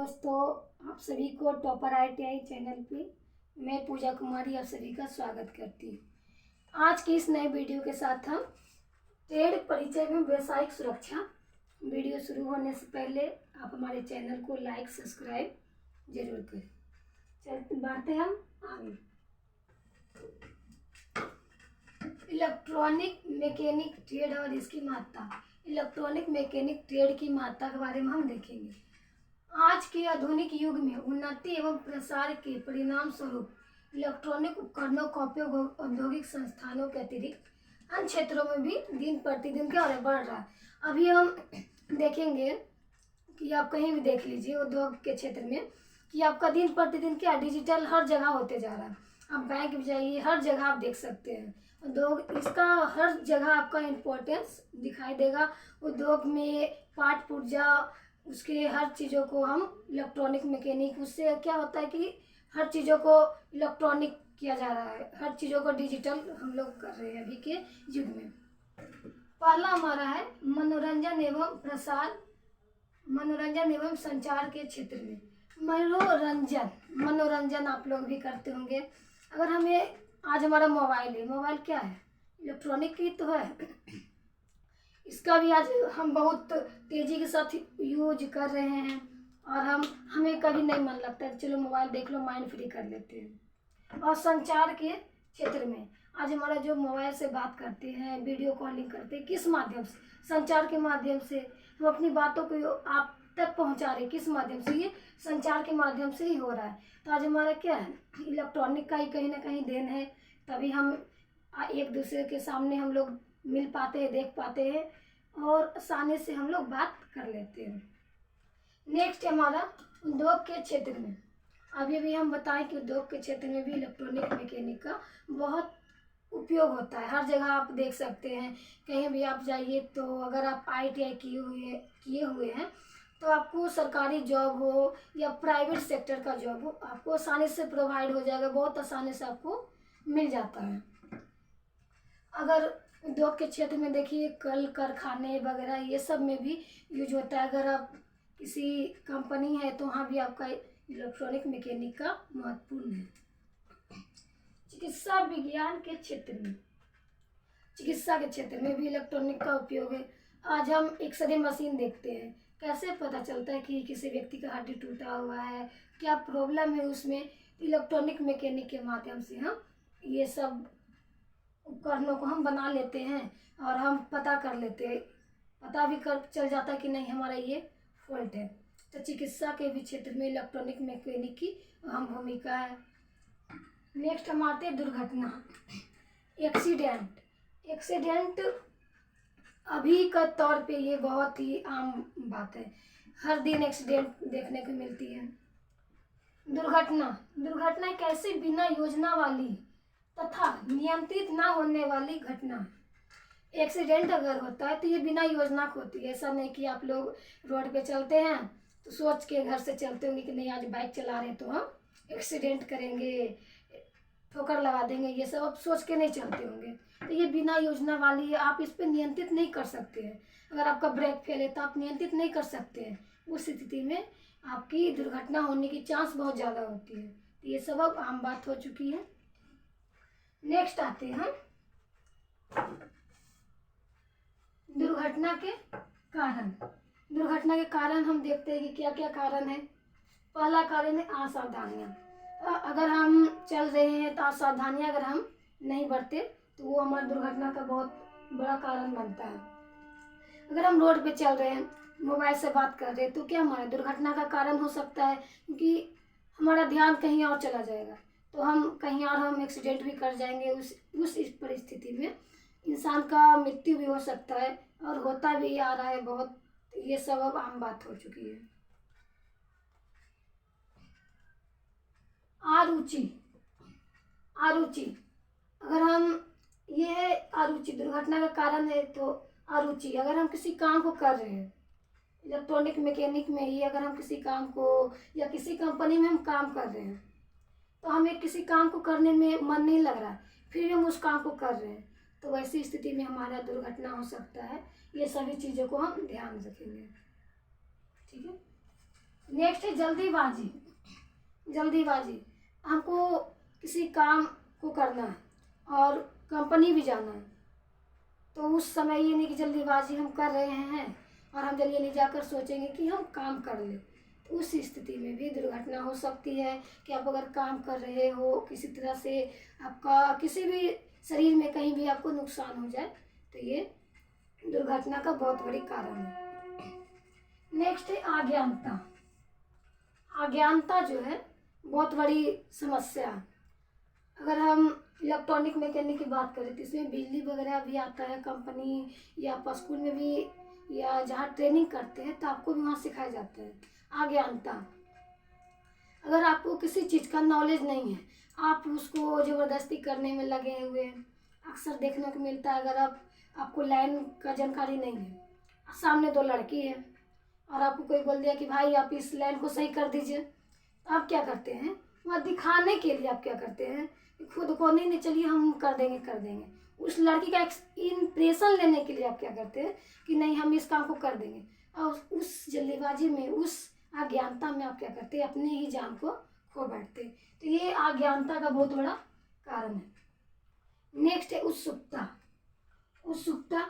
दोस्तों, आप सभी को टॉपर ITI चैनल पे मैं पूजा कुमारी आप सभी का स्वागत करती हूँ। आज की इस नए वीडियो के साथ हम ट्रेड परिचय में व्यावसायिक सुरक्षा। वीडियो शुरू होने से पहले आप हमारे चैनल को लाइक सब्सक्राइब जरूर करें। चलते बढ़ते हम आगे। इलेक्ट्रॉनिक मैकेनिक ट्रेड और इसकी महत्ता। इलेक्ट्रॉनिक मैकेनिक ट्रेड की महत्ता के बारे में हम देखेंगे। आज के आधुनिक युग में उन्नति एवं प्रसार के परिणाम स्वरूप इलेक्ट्रॉनिक उपकरणों का उपयोग औद्योगिक संस्थानों के अतिरिक्त अन्य क्षेत्रों में भी दिन प्रतिदिन क्या बढ़ रहा है। अभी हम देखेंगे कि आप कहीं भी देख लीजिए उद्योग के क्षेत्र में कि आपका दिन प्रतिदिन क्या डिजिटल हर जगह होते जा रहा है। आप बैंक में जाइए, हर जगह आप देख सकते हैं उद्योग, इसका हर जगह आपका इम्पोर्टेंस दिखाई देगा। उद्योग में पार्ट पुर्जा उसके हर चीज़ों को हम इलेक्ट्रॉनिक मैकेनिक, उससे क्या होता है कि हर चीज़ों को इलेक्ट्रॉनिक किया जा रहा है, हर चीज़ों को डिजिटल हम लोग कर रहे हैं अभी के युग में। पहला हमारा है मनोरंजन एवं प्रसार, मनोरंजन एवं संचार के क्षेत्र में। मनोरंजन आप लोग भी करते होंगे। अगर हमें आज हमारा मोबाइल है, मोबाइल क्या है? इलेक्ट्रॉनिक ही तो है। इसका भी आज हम बहुत तेज़ी के साथ यूज कर रहे हैं और हमें कभी नहीं मन लगता है चलो मोबाइल देख लो, माइंड फ्री कर लेते हैं। और संचार के क्षेत्र में आज हमारा जो मोबाइल से बात करते हैं, वीडियो कॉलिंग करते हैं, किस माध्यम से? संचार के माध्यम से हम अपनी बातों को आप तक पहुंचा रहे। किस माध्यम से? ये संचार के माध्यम से ही हो रहा है। तो आज हमारा क्या है, इलेक्ट्रॉनिक का ही कहीं ना कहीं देन है, तभी हम एक दूसरे के सामने हम लोग मिल पाते हैं, देख पाते हैं और आसानी से हम लोग बात कर लेते हैं। नेक्स्ट हमारा उद्योग के क्षेत्र में। अभी भी हम बताएं कि उद्योग के क्षेत्र में भी इलेक्ट्रॉनिक मैकेनिक का बहुत उपयोग होता है। हर जगह आप देख सकते हैं, कहीं भी आप जाइए तो अगर आप ITI किए हुए हैं तो आपको सरकारी जॉब हो या प्राइवेट सेक्टर का जॉब हो, आपको आसानी से प्रोवाइड हो जाएगा, बहुत आसानी से आपको मिल जाता है। अगर उद्योग के क्षेत्र में देखिए कल कारखाने वगैरह ये सब में भी यूज होता है। अगर आप किसी कंपनी है तो वहाँ भी आपका इलेक्ट्रॉनिक मैकेनिक का महत्वपूर्ण है। चिकित्सा विज्ञान के क्षेत्र में, चिकित्सा के क्षेत्र में भी इलेक्ट्रॉनिक का उपयोग है। आज हम एक्सरे मशीन देखते हैं, कैसे पता चलता है कि किसी व्यक्ति का हड्डी टूटा हुआ है, क्या प्रॉब्लम है उसमें। इलेक्ट्रॉनिक मैकेनिक के माध्यम से हम ये सब उपकरणों को हम बना लेते हैं और हम पता कर लेते हैं, पता भी कर चल जाता है कि नहीं हमारा ये फॉल्ट है। तो चिकित्सा के भी क्षेत्र में इलेक्ट्रॉनिक मैकेनिक की अहम भूमिका है। नेक्स्ट हम आते हैं दुर्घटना, एक्सीडेंट अभी का तौर पे ये बहुत ही आम बात है, हर दिन एक्सीडेंट देखने को मिलती है। दुर्घटना एक ऐसी बिना योजना वाली तथा नियंत्रित ना होने वाली घटना। एक्सीडेंट अगर होता है तो ये बिना योजना को होती है। ऐसा नहीं कि आप लोग रोड पे चलते हैं तो सोच के घर से चलते होंगे कि नहीं आज बाइक चला रहे हैं तो हम एक्सीडेंट करेंगे, ठोकर लगा देंगे, ये सब आप सोच के नहीं चलते होंगे। तो ये बिना योजना वाली है, आप इस पर नियंत्रित नहीं कर सकते हैं। अगर आपका ब्रेक फेल है तो आप नियंत्रित नहीं कर सकते हैं, उस स्थिति में आपकी दुर्घटना होने की चांस बहुत ज़्यादा होती है। तो ये सब अब आम बात हो चुकी है। नेक्स्ट आते हैं हम दुर्घटना के कारण। दुर्घटना के कारण हम देखते हैं कि क्या क्या कारण है। पहला कारण है असावधानियाँ। अगर हम चल रहे हैं तो असावधानियाँ अगर हम नहीं बरते तो वो हमारी दुर्घटना का बहुत बड़ा कारण बनता है। अगर हम रोड पे चल रहे हैं, मोबाइल से बात कर रहे हैं तो क्या हमारा दुर्घटना का कारण हो सकता है, क्योंकि हमारा ध्यान कहीं और चला जाएगा तो हम कहीं और हम एक्सीडेंट भी कर जाएंगे। उस परिस्थिति में इंसान का मृत्यु भी हो सकता है और होता भी आ रहा है बहुत। ये सब अब आम बात हो चुकी है। आरुचि अगर हम ये आरुचि दुर्घटना का कारण है तो आरुचि अगर हम किसी काम को कर रहे हैं, इलेक्ट्रॉनिक मैकेनिक में ही अगर हम किसी काम को या किसी कंपनी में हम काम कर रहे हैं तो हमें किसी काम को करने में मन नहीं लग रहा है, फिर भी हम उस काम को कर रहे हैं, तो वैसी स्थिति में हमारा दुर्घटना हो सकता है। ये सभी चीज़ों को हम ध्यान रखेंगे, ठीक है। नेक्स्ट है जल्दीबाजी। जल्दीबाजी, हमको किसी काम को करना है और कंपनी भी जाना है, तो उस समय ये नहीं कि जल्दीबाजी हम कर रहे हैं और हम जल्दी जल्दी जाकर सोचेंगे कि हम काम कर लें, तो उस स्थिति में भी दुर्घटना हो सकती है कि आप अगर काम कर रहे हो किसी तरह से आपका किसी भी शरीर में कहीं भी आपको नुकसान हो जाए, तो ये दुर्घटना का बहुत बड़ी कारण है। नेक्स्ट है अज्ञानता। अज्ञानता जो है बहुत बड़ी समस्या है। अगर हम इलेक्ट्रॉनिक मैकेनिक की बात करें तो इसमें बिजली वगैरह भी आता है, कंपनी या आप स्कूल में भी या जहाँ ट्रेनिंग करते हैं तो आपको भी वहाँ सिखाया जाता है। अज्ञानता, अगर आपको किसी चीज़ का नॉलेज नहीं है, आप उसको ज़बरदस्ती करने में लगे हुए हैं। अक्सर देखने को मिलता है, अगर आपको लाइन का जानकारी नहीं है, सामने दो लड़की है और आपको कोई बोल दिया कि भाई आप इस लाइन को सही कर दीजिए, तो आप क्या करते हैं, वहाँ दिखाने के लिए आप क्या करते हैं, खुद को नहीं चलिए हम कर देंगे। उस लड़की का इम्प्रेशन लेने के लिए आप क्या करते हैं कि नहीं हम इस काम को कर देंगे, और उस जल्दीबाजी में उस अज्ञानता में आप क्या करते हैं, अपनी ही जान को खो बैठते। तो ये अज्ञानता का बहुत बड़ा कारण है। नेक्स्ट है उत्सुकता। उत्सुकता,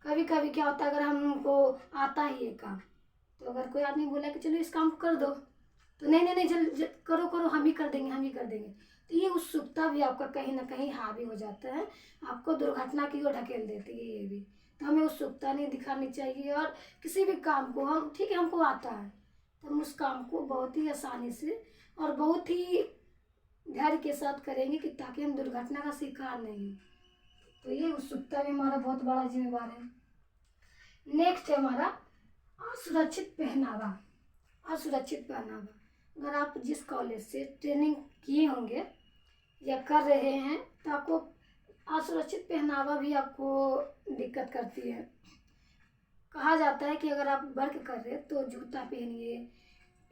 कभी कभी क्या होता है, अगर हमको आता ही ये काम, तो अगर कोई आदमी बोला कि चलो इस काम को कर दो, तो नहीं जल करो हम ही कर देंगे, तो ये उत्सुकता भी आपका कहीं ना कहीं हावी हो जाता है, आपको दुर्घटना की ओर ढकेल देती है ये भी। तो हमें उत्सुकता नहीं दिखानी चाहिए, और किसी भी काम को हम ठीक है हमको आता है तो हम उस काम को बहुत ही आसानी से और बहुत ही धैर्य के साथ करेंगे कि ताकि हम दुर्घटना का शिकार नहीं हो। तो ये उत्सुकता भी हमारा बहुत बड़ा जिम्मेवार है। नेक्स्ट है हमारा असुरक्षित पहनावा। असुरक्षित पहनावा, अगर आप जिस कॉलेज से ट्रेनिंग किए होंगे या कर रहे हैं तो आपको असुरक्षित पहनावा भी आपको दिक्कत करती है। कहा जाता है कि अगर आप वर्क कर रहे हैं तो जूता पहनिए,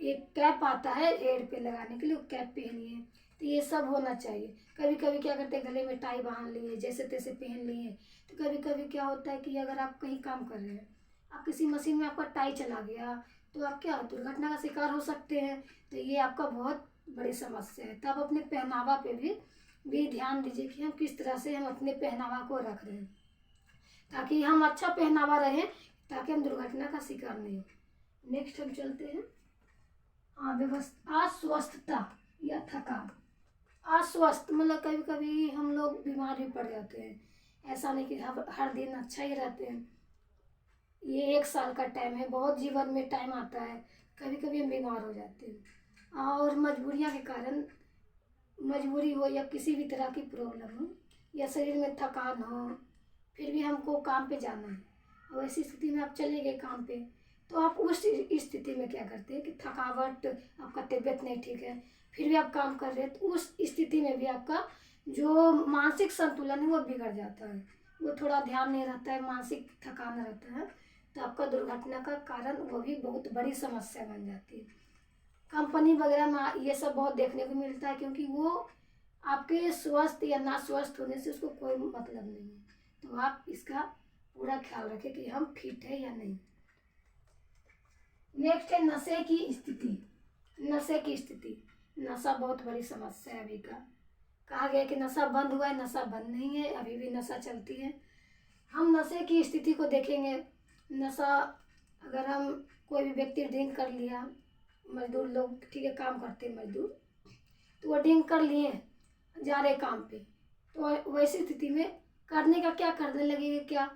एक कैप आता है हेड पे लगाने के लिए, वो कैप पहनिए, तो ये सब होना चाहिए। कभी कभी क्या करते हैं, गले में टाई बांध लिए, जैसे तैसे पहन लिए, तो कभी कभी क्या होता है कि अगर आप कहीं काम कर रहे हैं, आप किसी मशीन में आपका टाई चला गया, तो आप क्या दुर्घटना का शिकार हो सकते हैं। तो ये आपका बहुत बड़ी समस्या है। तो आप अपने पहनावा पे भी ध्यान दीजिए कि हम किस तरह से हम अपने पहनावा को रख रहे हैं, ताकि हम अच्छा पहनावा रहें, ताकि हम दुर्घटना का शिकार नहीं हो। नेक्स्ट हम चलते हैं अस्वस्थता या थकान। अस्वस्थ मतलब कभी कभी हम लोग बीमार भी पड़ जाते हैं, ऐसा नहीं कि हर दिन अच्छा ही रहते हैं। ये 1 साल का टाइम है, बहुत जीवन में टाइम आता है, कभी कभी हम बीमार हो जाते हैं, और मजबूरियाँ के कारण, मजबूरी हो या किसी भी तरह की प्रॉब्लम हो या शरीर में थकान हो, फिर भी हमको काम पे जाना है, और ऐसी स्थिति में आप चले गए काम पे, तो आप उस स्थिति में क्या करते हैं कि थकावट, आपका तबीयत नहीं ठीक है, फिर भी आप काम कर रहे हैं, तो उस स्थिति में भी आपका जो मानसिक संतुलन है वो बिगड़ जाता है, वो थोड़ा ध्यान नहीं रहता है, मानसिक थकान रहता है, तो आपका दुर्घटना का कारण वो भी बहुत बड़ी समस्या बन जाती है। कंपनी वगैरह में ये सब बहुत देखने को मिलता है, क्योंकि वो आपके स्वस्थ या ना स्वस्थ होने से उसको कोई मतलब नहीं है, तो आप इसका पूरा ख्याल रखें कि हम फिट है या नहीं। नेक्स्ट है नशे की स्थिति। नशे की स्थिति, नशा बहुत बड़ी समस्या है अभी का। कहा गया कि नशा बंद हुआ है, नशा बंद नहीं है, अभी भी नशा चलती है। हम नशे की स्थिति को देखेंगे। नशा, अगर हम कोई भी व्यक्ति ड्रिंक कर लिया, मजदूर लोग ठीक है काम करते हैं मजदूर, तो वो ड्रिंक कर लिए जा रहे काम पे, तो वैसी स्थिति में करने का क्या करने लगेंगे, क्या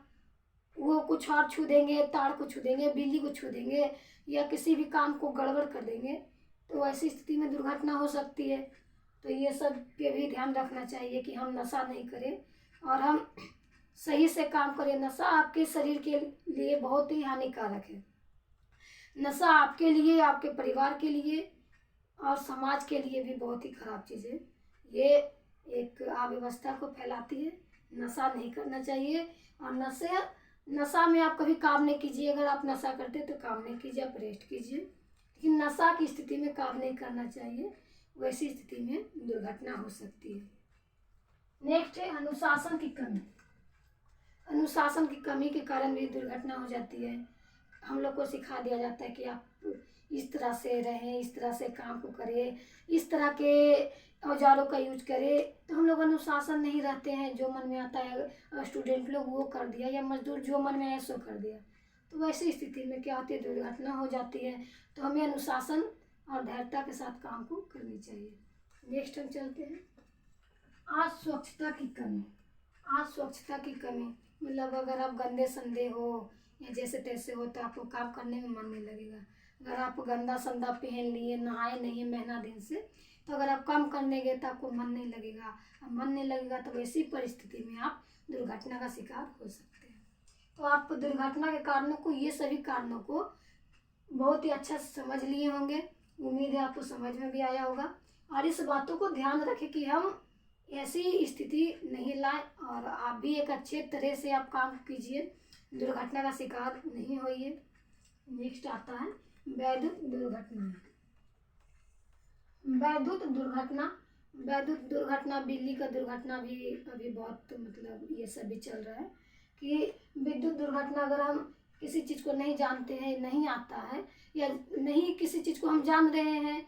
वो कुछ और छू देंगे, तार को छू देंगे, बिजली को छू देंगे, या किसी भी काम को गड़बड़ कर देंगे, तो ऐसी स्थिति में दुर्घटना हो सकती है। तो ये सब पे भी ध्यान रखना चाहिए कि हम नशा नहीं करें और हम सही से काम करें। नशा आपके शरीर के लिए बहुत ही हानिकारक है। नशा आपके लिए, आपके परिवार के लिए और समाज के लिए भी बहुत ही खराब चीज़ है। ये एक अव्यवस्था को फैलाती है। नशा नहीं करना चाहिए, और नशा में आप कभी काम नहीं कीजिए। अगर आप नशा करते तो काम नहीं कीजिए, आप रेस्ट कीजिए, लेकिन नशा की स्थिति में काम नहीं करना चाहिए, वैसी स्थिति में दुर्घटना हो सकती है। नेक्स्ट है अनुशासन की कमी। अनुशासन की कमी के कारण भी दुर्घटना हो जाती है। हम लोग को सिखा दिया जाता है कि आप इस तरह से रहें, इस तरह से काम को करें, इस तरह के औजारों का यूज करें, तो हम लोग अनुशासन नहीं रहते हैं। जो मन में आता है स्टूडेंट लोग वो कर दिया, या मजदूर जो मन में आया सो कर दिया। तो वैसी स्थिति में क्या होती है, दुर्घटना हो जाती है। तो हमें अनुशासन और धैर्यता के साथ काम को करनी चाहिए। नेक्स्ट हम चलते हैं। आज स्वच्छता की कमी। आज स्वच्छता की कमी मतलब अगर आप गंदे संदे हो या जैसे तैसे हो तो आपको काम करने में मन नहीं लगेगा। अगर आप गंदा संदा पहन लिए, नहाए नहीं महीना दिन से, तो अगर आप काम करने गए तो आपको मन नहीं लगेगा। अब मन नहीं लगेगा तो वैसी परिस्थिति में आप दुर्घटना का शिकार हो सकते हैं। तो आप दुर्घटना के कारणों को, ये सभी कारणों को बहुत ही अच्छा से समझ लिए होंगे। उम्मीद है आपको समझ में भी आया होगा। और इस बातों को ध्यान रखें कि हम ऐसी स्थिति नहीं लाए, और आप भी एक अच्छे तरह से आप काम कीजिए, दुर्घटना का शिकार नहीं होइए। नेक्स्ट आता है वैद्युत दुर्घटना। वैद्युत दुर्घटना, वैद्युत दुर्घटना, बिजली का दुर्घटना भी अभी बहुत मतलब ये सब भी चल रहा है कि विद्युत दुर्घटना, अगर हम किसी चीज़ को नहीं जानते हैं, नहीं आता है, या नहीं किसी चीज़ को हम जान रहे हैं,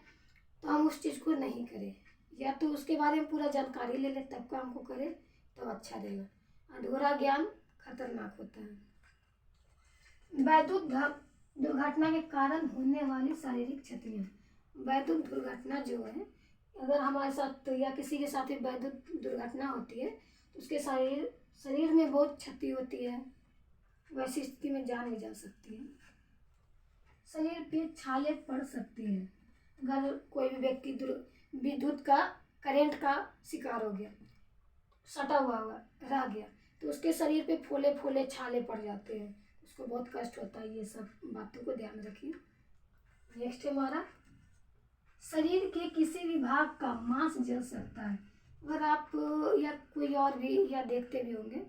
तो हम उस चीज़ को नहीं करें, या तो उसके बारे में पूरा जानकारी ले लें तब काम को करें तो अच्छा रहेगा। अधूरा ज्ञान खतरनाक होता है। वैद्युत दुर्घटना के कारण होने वाली शारीरिक क्षतियाँ। वैद्युत दुर्घटना जो है, अगर हमारे साथ या किसी के साथ भी वैद्युत दुर्घटना होती है तो उसके शरीर में बहुत क्षति होती है। वैसी स्थिति में जान भी जा सकती है। शरीर पे छाले पड़ सकती हैं। अगर कोई भी व्यक्ति विद्युत का करंट का शिकार हो गया, सटा हुआ रह गया, तो उसके शरीर पे फूले फूले छाले पड़ जाते हैं, उसको बहुत कष्ट होता है। ये सब बातों को ध्यान रखिए। नेक्स्ट हमारा, शरीर के किसी भी भाग का मांस जल सकता है। अगर आप या कोई और भी या देखते भी होंगे,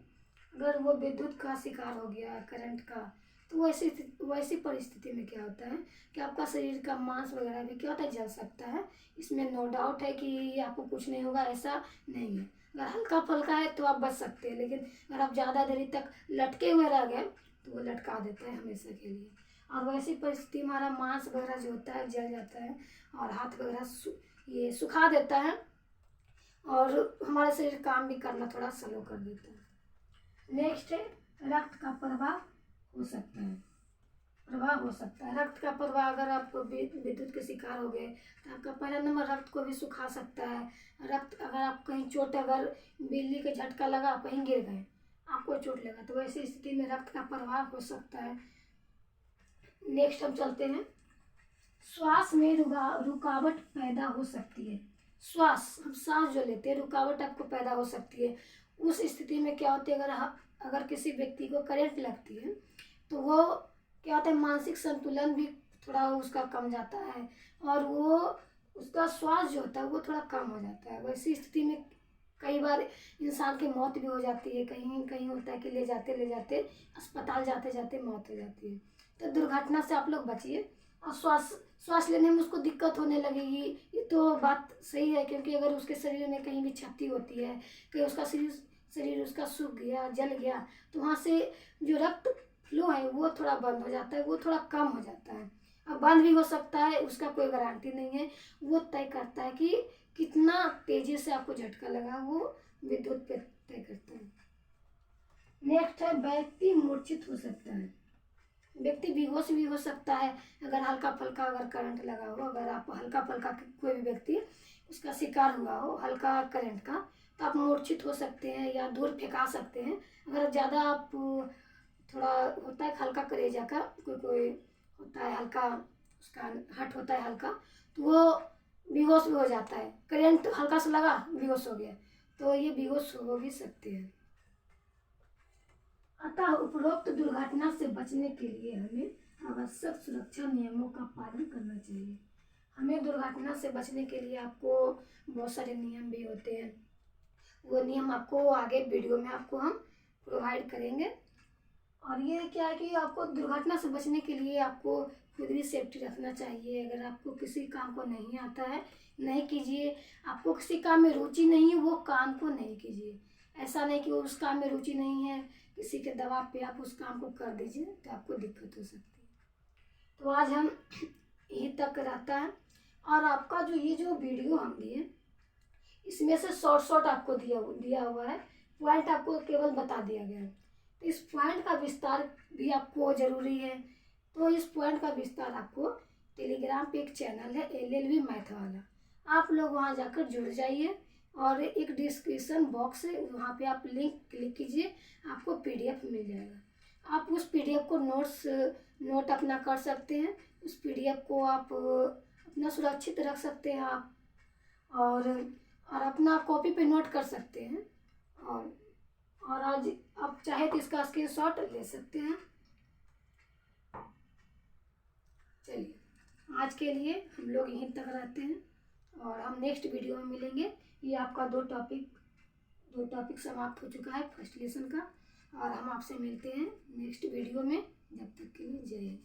अगर वो विद्युत का शिकार हो गया, करंट का, तो वैसी परिस्थिति में क्या होता है कि आपका शरीर का मांस वगैरह भी क्या होता है, जल सकता है। इसमें नो डाउट है कि आपको कुछ नहीं होगा, ऐसा नहीं है। अगर हल्का फुल्का है तो आप बच सकते हैं, लेकिन अगर आप ज़्यादा देरी तक लटके हुए रह गए तो वो लटका देता है हमेशा के लिए। और वैसी परिस्थिति में हमारा मांस वगैरह जो होता है जल जाता है, और हाथ वगैरह ये सुखा देता है, और हमारा शरीर काम भी करना थोड़ा स्लो कर देता है। नेक्स्ट है रक्त का प्रवाह हो सकता है। रक्त का प्रवाह, अगर आप विद्युत के शिकार हो गए तो आपका पहला नंबर रक्त को भी सुखा सकता है। रक्त, अगर आप कहीं चोट, अगर बिजली का झटका लगा, कहीं गिर गए, आपको चोट लगा, तो वैसी स्थिति में रक्त का प्रवाह हो सकता है। नेक्स्ट हम चलते हैं, श्वास में रुकावट पैदा हो सकती है। हम सांस जो लेते हैं, रुकावट आपको पैदा हो सकती है। उस स्थिति में क्या होती है, अगर किसी व्यक्ति को करंट लगती है तो वो क्या होता है, मानसिक संतुलन भी थोड़ा उसका कम जाता है, और वो उसका श्वास जो होता है वो थोड़ा कम हो जाता है। वैसी स्थिति में कई बार इंसान की मौत भी हो जाती है। कहीं कहीं होता है कि ले जाते अस्पताल जाते जाते मौत हो जाती है। तो दुर्घटना से आप लोग बचिए। और श्वास लेने में उसको दिक्कत होने लगेगी, ये तो बात सही है, क्योंकि अगर उसके शरीर में कहीं भी क्षति होती है, कहीं उसका शरीर उसका सूख गया, जल गया, तो वहाँ से जो रक्त फ्लो है वो थोड़ा बंद हो जाता है, वो थोड़ा कम हो जाता है। अब बंद भी हो सकता है, उसका कोई गारंटी नहीं है। वो तय करता है कि कितना तेजी से आपको झटका लगा, वो विद्युत पे तय करता है। नेक्स्ट है व्यक्ति मूर्छित हो सकता है। व्यक्ति बेहोश भी हो सकता है अगर हल्का फुल्का अगर करंट लगा हो। अगर आप हल्का फुल्का कोई भी व्यक्ति उसका शिकार हुआ हो हल्का करंट का, तो आप मूर्छित हो सकते हैं या दूर फेंका सकते हैं। अगर ज़्यादा आप थोड़ा होता है हल्का कलेजा का, कोई होता है हल्का, उसका हट होता है हल्का, तो वो बेहोश भी हो जाता है। करंट हल्का सा लगा, बेहोश हो गया, तो ये बेहोश हो भी सकते हैं। अतः उपरोक्त दुर्घटना से बचने के लिए हमें आवश्यक सुरक्षा नियमों का पालन करना चाहिए। हमें दुर्घटना से बचने के लिए आपको बहुत सारे नियम भी होते हैं, वो नियम आपको आगे वीडियो में आपको हम प्रोवाइड करेंगे। और ये क्या है कि आपको दुर्घटना से बचने के लिए आपको खुद भी सेफ्टी रखना चाहिए। अगर आपको किसी काम को नहीं आता है, नहीं कीजिए। आपको किसी काम में रुचि नहीं है, वो काम को नहीं कीजिए। ऐसा नहीं कि उस काम में रुचि नहीं है, किसी के दबाव पे आप उस काम को कर दीजिए तो आपको दिक्कत हो सकती है। तो आज हम यहीं तक रहता है। और आपका जो ये जो वीडियो हम दिए, इसमें से शॉर्ट आपको दिया हुआ है, पॉइंट आपको केवल बता दिया गया है। तो इस पॉइंट का विस्तार भी आपको ज़रूरी है। तो इस पॉइंट का विस्तार आपको टेलीग्राम पे एक चैनल है LLB मैथ वाला, आप लोग वहाँ जाकर जुड़ जाइए। और एक डिस्क्रिप्शन बॉक्स है, वहाँ पे आप लिंक क्लिक कीजिए, आपको PDF मिल जाएगा। आप उस PDF को नोट अपना कर सकते हैं। उस PDF को आप अपना सुरक्षित रख सकते हैं आप, और अपना कॉपी पे नोट कर सकते हैं। और आज आप चाहे तो इसका स्क्रीनशॉट ले सकते हैं। चलिए, आज के लिए हम लोग यहीं तक रहते हैं, और हम नेक्स्ट वीडियो में मिलेंगे। ये आपका दो टॉपिक समाप्त हो चुका है फर्स्ट लेसन का, और हम आपसे मिलते हैं नेक्स्ट वीडियो में। जब तक के लिए जय हिंद।